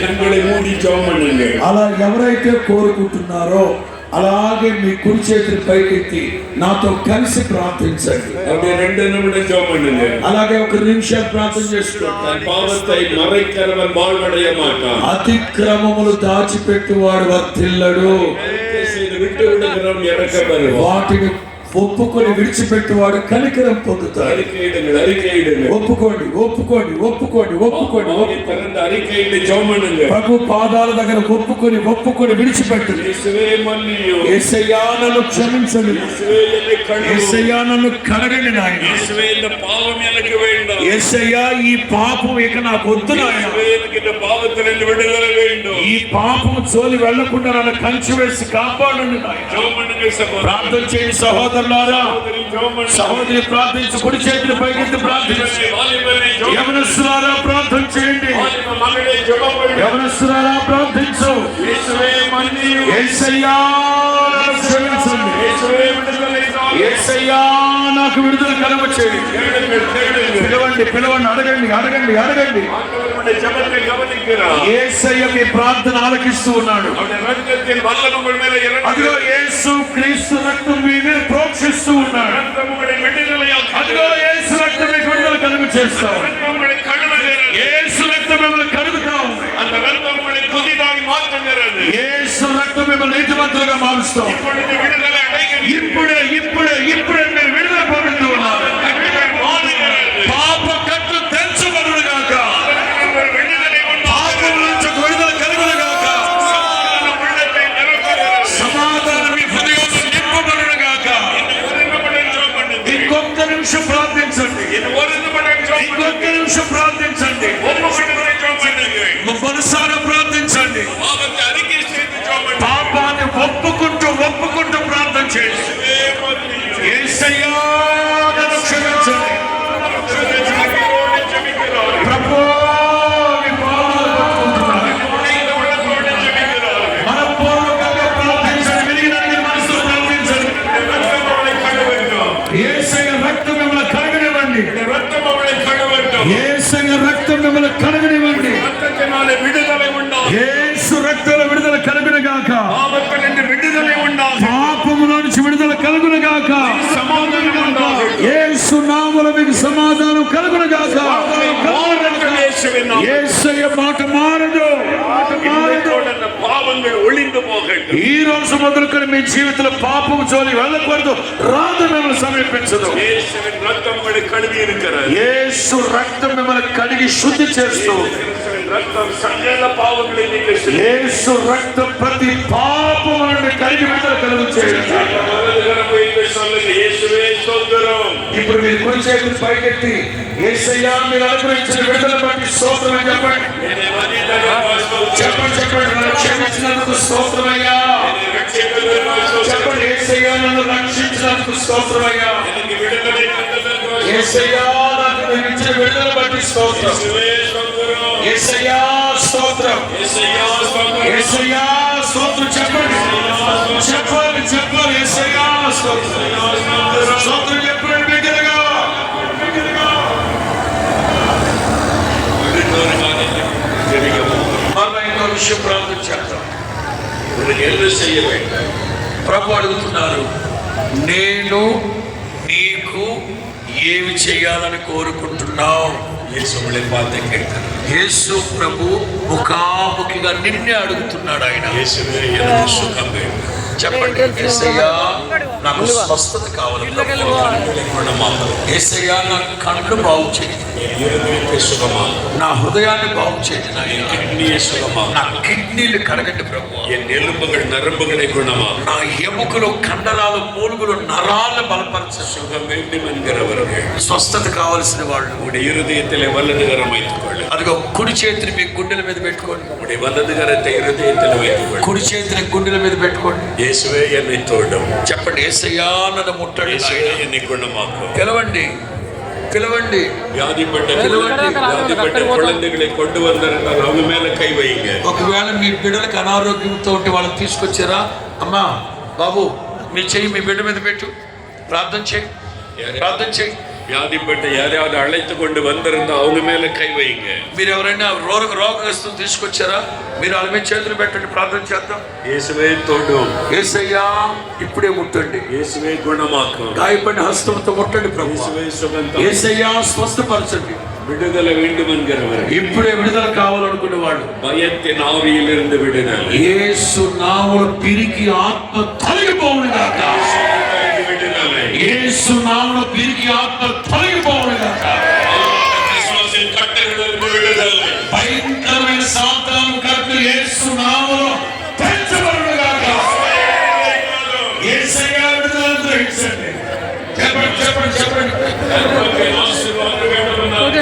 కన్నుகளை మూడి ஜெபம் பண்ணுங்க. అలా ఎవరైతే కోరుకుంటున్నారో అలాగే మీ కుడి చేతిని పైకెత్తి నాతో కలిసి ప్రార్థించండి. அப்படியே 2 நிமிடம் ஜெபம் பண்ணுங்க. అలాగే 1 నిమిషం ప్రార్థన చేసుకోండి. தன் பாவத்தை மறைக்கிறவன் வாழ்வடைய மாட்டான். అతిక్రమములు దాచిపెట్టువాడు వర్ధిల్లడు. விட்டு விடுகிறவன் இறக்கப்படுவான். వాటిని ఒప్పుకొని విడిచిపెట్టువాడు కనికరం పొందుతాడు. அறிக்கையிடுங்கள், அறிக்கையிடுங்கள். ఒప్పుకోండి, ఒప్పుకోండి, ఒప్పుకోండి, ఒప్పుకోండి. பிறந்த அறிக்கையிட்டு ஜெபம் பண்ணுங்க. ప్రభు పాదాల దగ్గర ఒప్పుకొని ఒప్పుకొని విడిచిపెట్టండి. యేసువే మన్నియు. యేసయ్యా నన్ను క్షమించండి. యేసువే என்னை கழுவு. యేసయ్యా నన్ను కడగండి నాయన. యేసువే இந்த பாவம் எனக்கு வேண்டாம். యేసయ్యా ఈ పాపం ఇక నాకు వద్దు నాయన. యేసువే எனக்கு இந்த பாவத்திலிருந்து விடுதலை வேண்டும். ఈ పాపం జోలి వెళ్ళకుండా నన్ను కంచి వేసి కాపాడండి నాయన. ஜெபம் பண்ணுங்க சகோதரர். ప్రార్థన చేయండి సహోదరులారా. సహోదరి ప్రార్థించు, కుడి చేతులు పైకెత్తి ప్రార్థించు. యవనస్తులారా ప్రార్థన చేయండి. యవనస్తులారా ప్రార్థించు. యేసయ్యా నన్ను క్షమించండి. యేసయ్యా నాకు విడుదల కలగచేయండి. పిలవండి, పిలవండి, అడగండి, అడగండి, అడగండి. యేసయ్య మీ ప్రార్థన ఆలకిస్తూ ఉన్నాడు. అదిగో యేసు క్రీస్తు రక్తం మీద ప్రోక్షిస్తూ ఉన్నాడు. అదిగో యేసు రక్తం మీకు విడుదల కలుగు చేస్తాం. యేసు రక్తం మిమ్మల్ని కలుగుతాం. యేసు రక్తం మిమ్మల్ని నీతిమంతులుగా మారుస్తాం. ఇప్పుడే ఇప్పుడే ఇప్పుడే మీరు విడుదల పొందుతూ ఉన్నారు. పాప కట్లు తెంచబడును గాక. పాపం నుంచి విడుదల కలుగును గాక. సమాధానం మీ హృదయంలో నింపబడును గాక. ఇంకొక నిమిషం ప్రార్థించండి. ఇంకొక నిమిషం ప్రార్థించండి. మనసారా ప్రార్థించండి. పాపాన్ని ఒప్పుకుంటూ ఒప్పుకుంటూ ప్రార్థన చేయండి. యేసయ్యా నన్ను క్షమించండి. ప్రభు మీ పాదాలు పట్టుకుంటున్నాను. మనపూర్వకంగా ప్రార్థించండి. విరిగిన మనసుతో ప్రార్థించండి. యేసయ్య రక్తం మిమ్మల్ని కడగనివ్వండి. యేసయ్య రక్తం మిమ్మల్ని కడగనివ్వండి. యేసు రక్తంలో విడుదల కలుగును గాక. పాపములో నుంచి విడుదల కలుగును గాక. యేసు నామములో మీకు సమాధానం కలుగును గాక. యేసయ్య మాట మారదు. ఈ రోజు మొదలుకొని మీ జీవితంలో పాపం జోలి వెళ్ళకూడదు. రాదు మిమ్మల్ని సమీపించదు. యేసు రక్తం మిమ్మల్ని కడిగి శుద్ధి చేస్తూ, యేసు రక్తం ప్రతి పాపము నుండి కడిగి విడుదల కలుగు చేయండి. ఇప్పుడు మీరు కుడి చేతులు పైకెత్తి యేసయ్యా మీరు అనుగ్రహించిన విడుదల బట్టి స్తోత్రం అని చెప్పండి. చెప్పండి, చెప్పండి. నన్ను క్షమించినందుకు స్తోత్రమయ్యా. చెప్పండి, యేసయ్యా నన్ను రక్షించినందుకు స్తోత్రమయ్యా. యేసయ్యా నాకు మీరు ఇచ్చిన విడుదల బట్టి స్తోత్రం. యేసయ్యా స్తోత్రం. యేసయ్యా స్తోత్రం. చెప్పండి, చెప్పాలి, చెప్పాలి. యేసయ్యా స్తోత్రం. స్తోత్రం చెప్పండి బిగ్గరగా. ఇంకో విషయం ప్రార్థన చేద్దాం. ప్రభు అడుగుతున్నారు, నేను నీకు ఏమి చేయాలని కోరుకుంటున్నావు? యేసు ప్రభు ముఖాముఖిగా నిన్నే అడుగుతున్నాడు. ఆయన చెప్పండి, యేసయ్యా నాకు స్వస్థత కావాలి. యేసయ్యా నా కళ్ళు బాగు చేయండి. నా హృదయాన్ని బాగు చేయండి. నా కిడ్నీలు కడగండి ప్రభు. నా ఎముకలు, కండరాలు, మూలుగులు, నరాలు బలపరచండి. స్వస్థత కావలసిన వాళ్ళు అదిగో కుడి చేతిని మీ గుండెల మీద పెట్టుకోండి. కుడి చేతిని గుండెల మీద పెట్టుకోండి. చెప్పండి, యేసయ్యా నన్ను ముట్టండి. పిలవండి, పిలవండి. ఒకవేళ మీ బిడ్డలకు అనారోగ్యంతో ఉంటే వాళ్ళని తీసుకొచ్చారా? అమ్మా, బాబు, మీ చెయ్యి మీ బిడ్డ మీద పెట్టు. ప్రార్థన చేయి, ప్రార్థన చేయి. வியாதிப்பட்ட யாரையாவது அழைத்து கொண்டு வந்திருந்தா அவங்க மேல கை வைங்க. మీరు ఎవరైనా రోగస్తులు తీసుకొచ్చారా? మీరు వాళ్ళ మీద చేతులు పెట్టండి, ప్రార్థన చేద్దాం. இயேசுவே தொடும், యేసయ్యా ఇప్పుడే ముట్టండి. இயேசுவே குணமாக்கும், గాయపడిన హస్తంతో ముట్టండి ప్రభు. இயேசுவே சுகந்தம், యేసయ్యా స్వస్థపరచండి. விடுதலை வேண்டும் என்கிறவர், ఇప్పుడే విడుదల కావాలనుకునే వాళ్ళు பயத்தின் ஆவியிலிருந்து விடுதலை, యేసు నామములో పిరికి ఆత్మ తొలగిపోవును గాక. விடுதலை, యేసు నామములో పిరికి ఆత్మ తొలగిపోవును గాక. விசுவாசின் கட்டுகளிலிருந்து விடுதலை, భయంకరమైన సాతాను కట్లు యేసు నామములో తెంచబడును గాక. యేసయ్యా విడుదల గ్రహించండి. చెప్పండి చెప్పండి చెప్పండి.